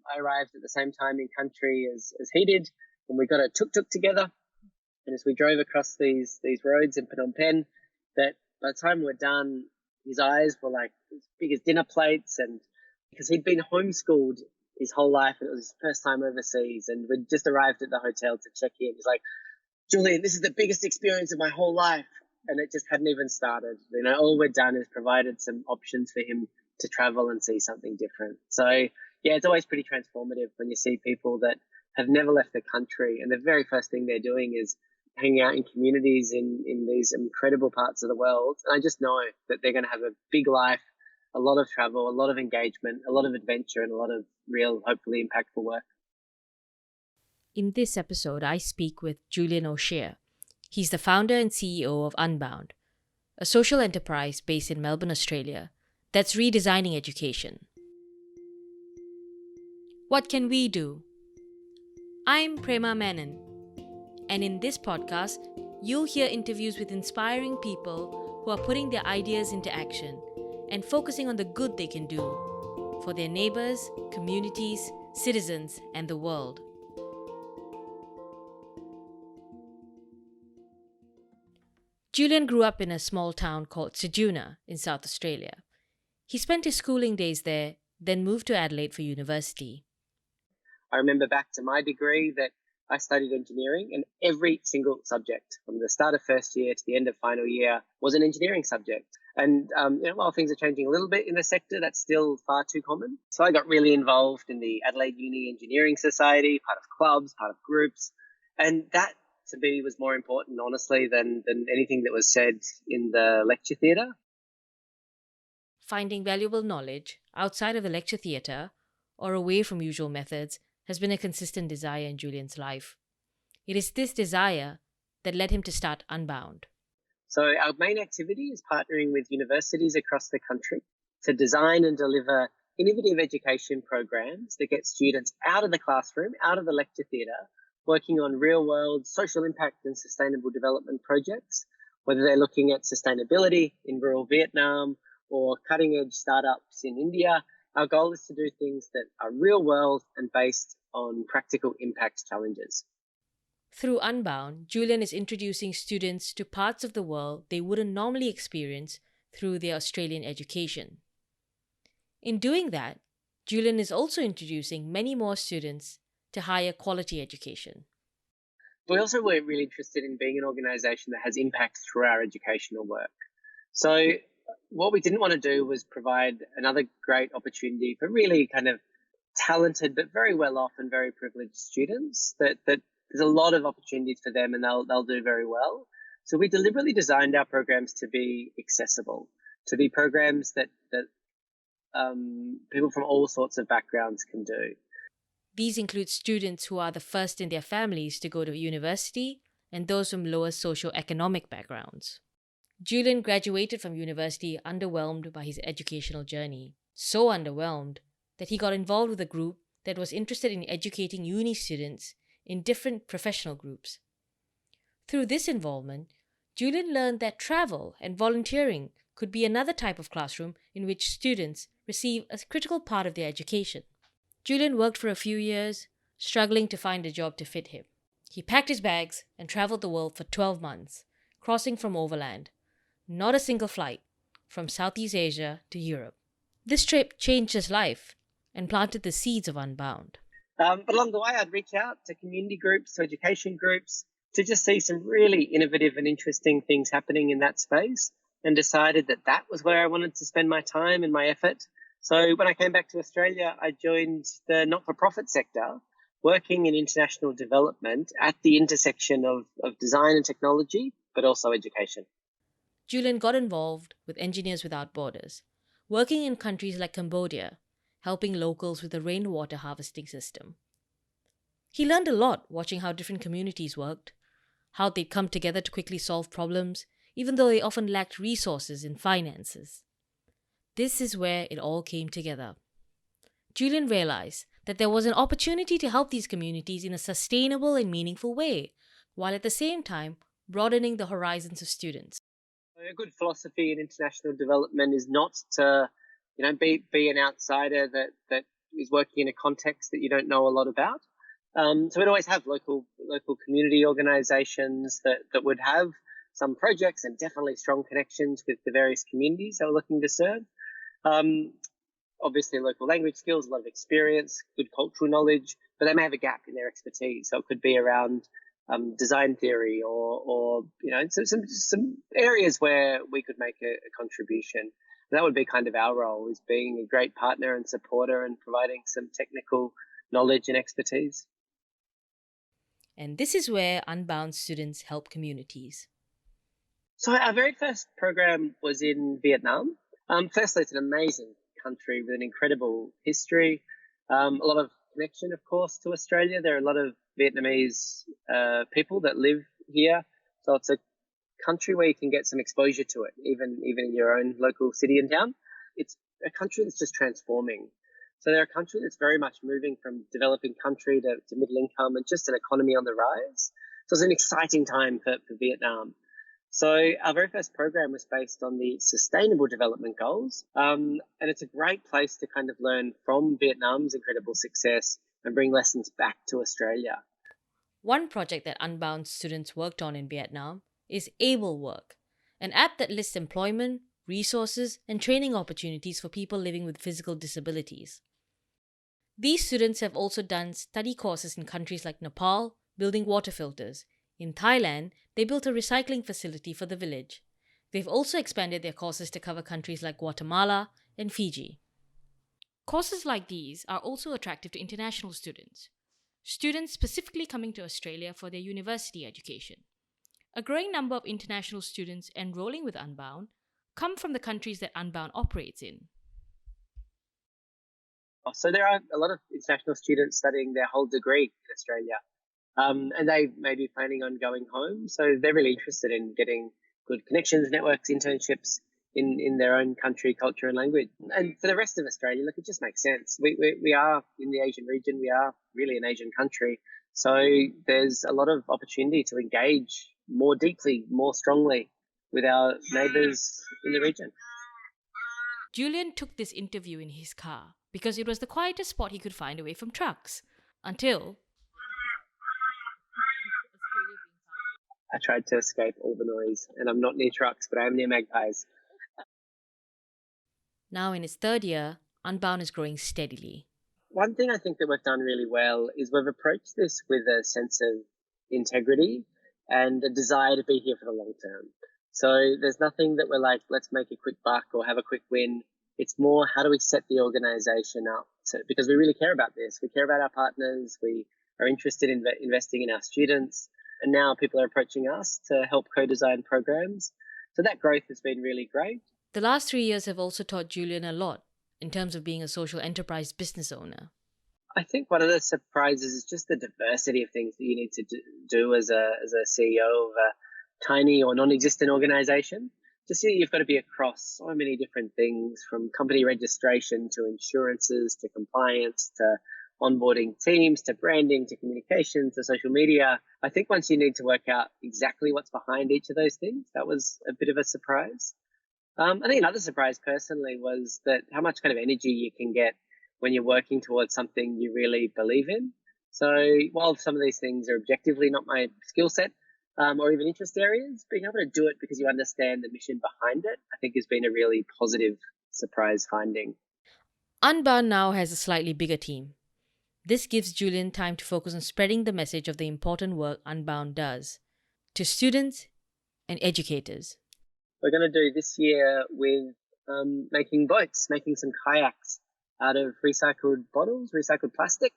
I arrived at the same time in country as he did, and we got a tuk-tuk together. And as we drove across these roads in Phnom Penh, that by the time we're done, his eyes were like as big as dinner plates, and because he'd been homeschooled his whole life, and it was his first time overseas, and we'd just arrived at the hotel to check in. He's like, Julian, this is the biggest experience of my whole life. And it just hadn't even started. You know, all we've done is provided some options for him to travel and see something different. So, yeah, it's always pretty transformative when you see people that have never left the country, and the very first thing they're doing is hanging out in communities in these incredible parts of the world. And I just know that they're going to have a big life, a lot of travel, a lot of engagement, a lot of adventure, and a lot of real, hopefully impactful work. In this episode, I speak with Julian O'Shea. He's the founder and CEO of Unbound, a social enterprise based in Melbourne, Australia, that's redesigning education. What can we do? I'm Prema Menon, and in this podcast, you'll hear interviews with inspiring people who are putting their ideas into action and focusing on the good they can do for their neighbours, communities, citizens, and the world. Julian grew up in a small town called Ceduna in South Australia. He spent his schooling days there, then moved to Adelaide for university. I remember back to my degree that I studied engineering, and every single subject from the start of first year to the end of final year was an engineering subject. And while things are changing a little bit in the sector, that's still far too common. So I got really involved in the Adelaide Uni Engineering Society, part of clubs, part of groups, and that to me was more important, honestly, than anything that was said in the lecture theatre. Finding valuable knowledge outside of the lecture theatre or away from usual methods has been a consistent desire in Julian's life. It is this desire that led him to start Unbound. So our main activity is partnering with universities across the country to design and deliver innovative education programs that get students out of the classroom, out of the lecture theatre, working on real-world social impact and sustainable development projects, whether they're looking at sustainability in rural Vietnam or cutting-edge startups in India. Our goal is to do things that are real-world and based on practical impact challenges. Through Unbound, Julian is introducing students to parts of the world they wouldn't normally experience through their Australian education. In doing that, Julian is also introducing many more students to higher quality education. We also were really interested in being an organisation that has impact through our educational work. So what we didn't want to do was provide another great opportunity for really kind of talented but very well off and very privileged students that there's a lot of opportunities for them and they'll do very well. So we deliberately designed our programs to be accessible, to be programs that people from all sorts of backgrounds can do. These include students who are the first in their families to go to university and those from lower socio-economic backgrounds. Julian graduated from university underwhelmed by his educational journey. So underwhelmed that he got involved with a group that was interested in educating uni students in different professional groups. Through this involvement, Julian learned that travel and volunteering could be another type of classroom in which students receive a critical part of their education. Julian worked for a few years, struggling to find a job to fit him. He packed his bags and traveled the world for 12 months, crossing from overland. Not a single flight, from Southeast Asia to Europe. This trip changed his life and planted the seeds of Unbound. But along the way, I'd reach out to community groups, to education groups, to just see some really innovative and interesting things happening in that space, and decided that was where I wanted to spend my time and my effort. So when I came back to Australia, I joined the not-for-profit sector, working in international development at the intersection of design and technology, but also education. Julian got involved with Engineers Without Borders, working in countries like Cambodia, helping locals with a rainwater harvesting system. He learned a lot watching how different communities worked, how they'd come together to quickly solve problems, even though they often lacked resources and finances. This is where it all came together. Julian realized that there was an opportunity to help these communities in a sustainable and meaningful way, while at the same time broadening the horizons of students. A good philosophy in international development is not to, be an outsider that is working in a context that you don't know a lot about. So we'd always have local community organisations that would have some projects and definitely strong connections with the various communities they were looking to serve. Obviously, local language skills, a lot of experience, good cultural knowledge, but they may have a gap in their expertise. So it could be around design theory or some areas where we could make a contribution. And that would be kind of our role, is being a great partner and supporter and providing some technical knowledge and expertise. And this is where Unbound students help communities. So our very first program was in Vietnam. Firstly, it's an amazing country with an incredible history, a lot of connection, of course, to Australia. There are a lot of Vietnamese people that live here, so it's a country where you can get some exposure to it, even in your own local city and town. It's a country that's just transforming. So they're a country that's very much moving from developing country to middle income and just an economy on the rise. So it's an exciting time for Vietnam. So our very first program was based on the Sustainable Development Goals. And it's a great place to kind of learn from Vietnam's incredible success and bring lessons back to Australia. One project that Unbound students worked on in Vietnam is Able Work, an app that lists employment, resources, and training opportunities for people living with physical disabilities. These students have also done study courses in countries like Nepal, building water filters. In Thailand, they built a recycling facility for the village. They've also expanded their courses to cover countries like Guatemala and Fiji. Courses like these are also attractive to international students specifically coming to Australia for their university education. A growing number of international students enrolling with Unbound come from the countries that Unbound operates in. So there are a lot of international students studying their whole degree in Australia. And they may be planning on going home. So they're really interested in getting good connections, networks, internships in their own country, culture and language. And for the rest of Australia, look, it just makes sense. We are in the Asian region. We are really an Asian country. So there's a lot of opportunity to engage more deeply, more strongly with our neighbours in the region. Julian took this interview in his car because it was the quietest spot he could find away from trucks. Until I tried to escape all the noise, and I'm not near trucks, but I am near magpies. Now in its third year, Unbound is growing steadily. One thing I think that we've done really well is we've approached this with a sense of integrity and a desire to be here for the long term. So there's nothing that we're like, let's make a quick buck or have a quick win. It's more, how do we set the organisation up? Because we really care about this. We care about our partners. We are interested in investing in our students. And now people are approaching us to help co-design programs. So that growth has been really great. The last 3 years have also taught Julian a lot in terms of being a social enterprise business owner. I think one of the surprises is just the diversity of things that you need to do as a CEO of a tiny or non-existent organisation. To see you've got to be across so many different things, from company registration to insurances to compliance to onboarding teams to branding to communications to social media. I think once you need to work out exactly what's behind each of those things, that was a bit of a surprise. I think another surprise personally was that how much kind of energy you can get when you're working towards something you really believe in. So while some of these things are objectively not my skill set or even interest areas, being able to do it because you understand the mission behind it, I think has been a really positive surprise finding. Unbound now has a slightly bigger team. This gives Julian time to focus on spreading the message of the important work Unbound does to students and educators. We're going to do this year with making boats, making some kayaks out of recycled bottles, recycled plastic.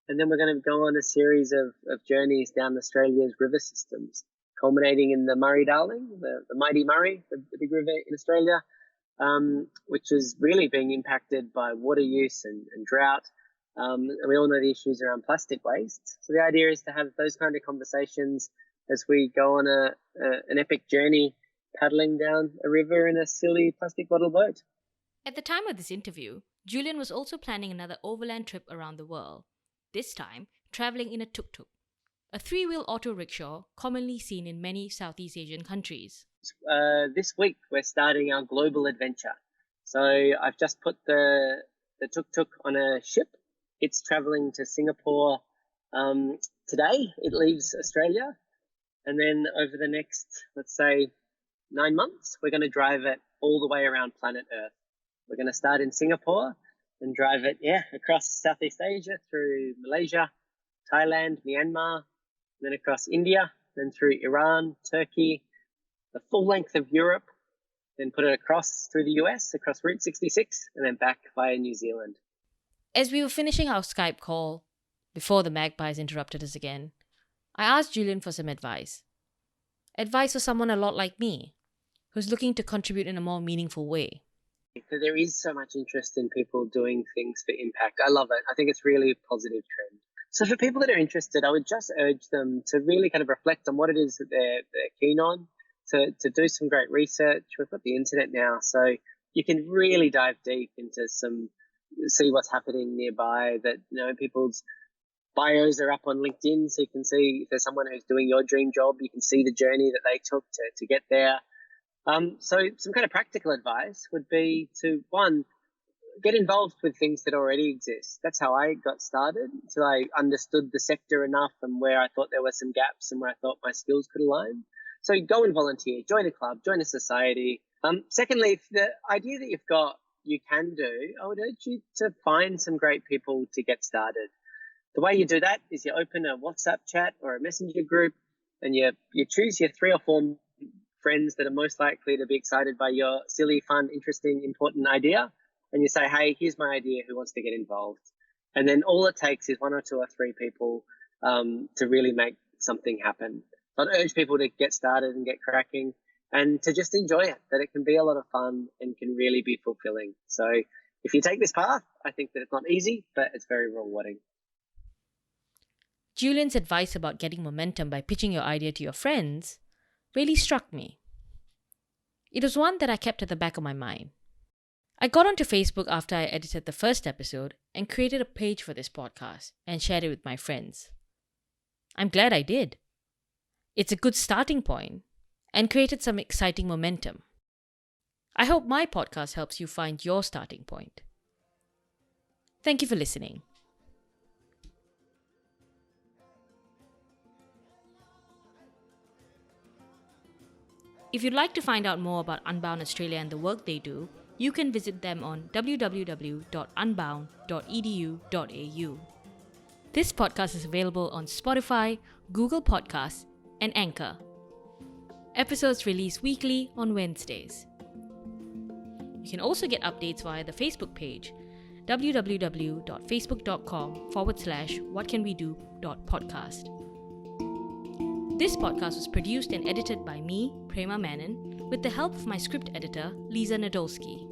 And then we're going to go on a series of journeys down Australia's river systems, culminating in the Murray-Darling, the mighty Murray, the big river in Australia, which is really being impacted by water use and drought. And we all know the issues around plastic waste. So the idea is to have those kind of conversations as we go on an epic journey paddling down a river in a silly plastic bottle boat. At the time of this interview, Julian was also planning another overland trip around the world, this time travelling in a tuk-tuk, a three-wheel auto rickshaw commonly seen in many Southeast Asian countries. This week, we're starting our global adventure. So I've just put the tuk-tuk on a ship It's traveling to Singapore today. It leaves Australia. And then over the next, let's say, 9 months, we're going to drive it all the way around planet Earth. We're going to start in Singapore and drive it, across Southeast Asia through Malaysia, Thailand, Myanmar, then across India, then through Iran, Turkey, the full length of Europe, then put it across through the US, across Route 66, and then back via New Zealand. As we were finishing our Skype call, before the magpies interrupted us again, I asked Julian for some advice. Advice for someone a lot like me, who's looking to contribute in a more meaningful way. So there is so much interest in people doing things for impact. I love it. I think it's really a positive trend. So for people that are interested, I would just urge them to really kind of reflect on what it is that they're keen on, to do some great research. We've got the internet now, so you can really dive deep into see what's happening nearby. That, people's bios are up on LinkedIn, so you can see if there's someone who's doing your dream job, you can see the journey that they took to get there. So some kind of practical advice would be to, one, get involved with things that already exist. That's how I got started, until I understood the sector enough and where I thought there were some gaps and where I thought my skills could align. So go and volunteer, join a club, join a society. Secondly, if the idea that you've got you can do, I would urge you to find some great people to get started. The way you do that is you open a WhatsApp chat or a messenger group, and you choose your 3 or 4 friends that are most likely to be excited by your silly, fun, interesting, important idea. And you say, hey, here's my idea, who wants to get involved? And then all it takes is 1 or 2 or 3 people to really make something happen. So I'd urge people to get started and get cracking and to just enjoy it, that it can be a lot of fun and can really be fulfilling. So if you take this path, I think that it's not easy, but it's very rewarding. Julian's advice about getting momentum by pitching your idea to your friends really struck me. It was one that I kept at the back of my mind. I got onto Facebook after I edited the first episode and created a page for this podcast and shared it with my friends. I'm glad I did. It's a good starting point and created some exciting momentum. I hope my podcast helps you find your starting point. Thank you for listening. If you'd like to find out more about Unbound Australia and the work they do, you can visit them on www.unbound.edu.au. This podcast is available on Spotify, Google Podcasts, and Anchor. Episodes release weekly on Wednesdays. You can also get updates via the Facebook page, www.facebook.com/whatcanwedo.podcast. This podcast was produced and edited by me, Prema Menon, with the help of my script editor, Lisa Nadolski.